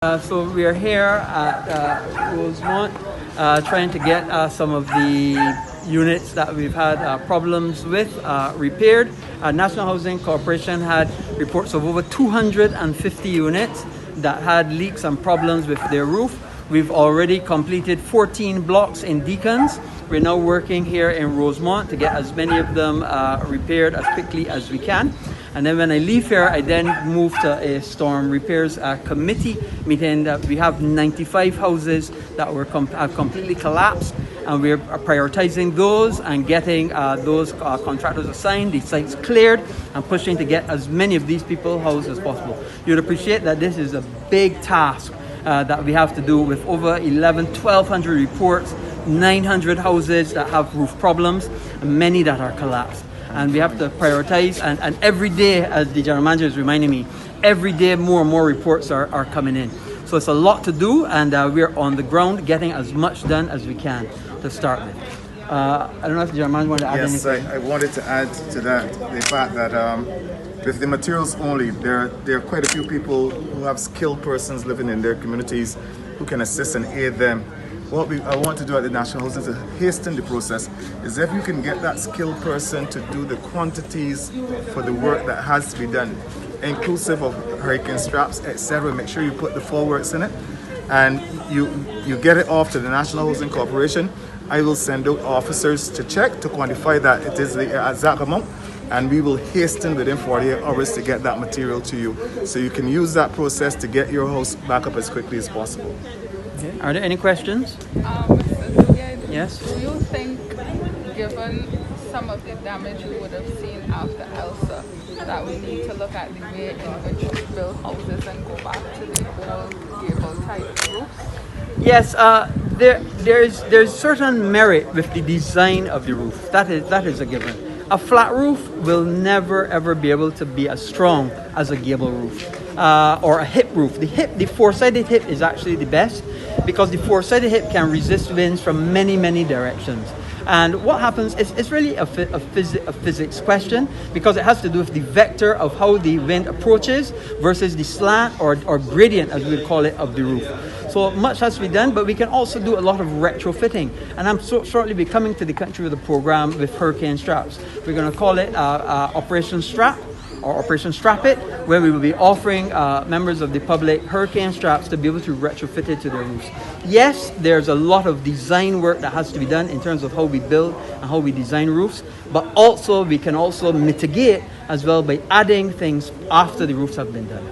So we are here at Rosemont trying to get some of the units that we've had problems with repaired. National Housing Corporation had reports of over 250 units that had leaks and problems with their roof. We've already completed 14 blocks in Deacons. We're now working here in Rosemont to get as many of them repaired as quickly as we can. And then when I leave here, I then move to a storm repairs committee meeting. That we have 95 houses that were have completely collapsed, and we're prioritizing those and getting those contractors assigned, the sites cleared, and pushing to get as many of these people housed as possible. You'd appreciate that this is a big task that we have to do with over 1,200 reports, 900 houses that have roof problems, and many that are collapsed. And we have to prioritize, and every day, as the general manager is reminding me, every day more and more reports are coming in. So it's a lot to do, and we're on the ground getting as much done as we can to start with. I don't know if the general manager wanted to add anything. Yes, I wanted to add to that the fact that with the materials only, there are quite a few people who have skilled persons living in their communities who can assist and aid them. What I want to do at the National Housing to hasten the process is if you can get that skilled person to do the quantities for the work that has to be done, inclusive of hurricane straps, etc. Make sure you put the full works in it, and you get it off to the National Housing Corporation. I will send out officers to check, to quantify that it is the exact amount, and we will hasten within 48 hours to get that material to you, so you can use that process to get your house back up as quickly as possible. Okay. Are there any questions? Mr. Duguid, yes? Do you think, given some of the damage we would have seen after Elsa, that we need to look at the way in which we build houses and go back to the old gable type roofs? Yes, there's certain merit with the design of the roof. That is a given. A flat roof will never ever be able to be as strong as a gable roof or a hip roof. The four-sided hip is actually the best, because the four-sided hip can resist winds from many directions. And what happens is it's really a physics question, because it has to do with the vector of how the wind approaches versus the slant or gradient, as we would call it, of the roof. So much has to be done, but we can also do a lot of retrofitting. And I'm shortly be coming to the country with a program with hurricane straps. We're going to call it Operation Strap, or Operation Strap It, where we will be offering members of the public hurricane straps to be able to retrofit it to their roofs. Yes, there's a lot of design work that has to be done in terms of how we build and how we design roofs, but also we can also mitigate as well by adding things after the roofs have been done.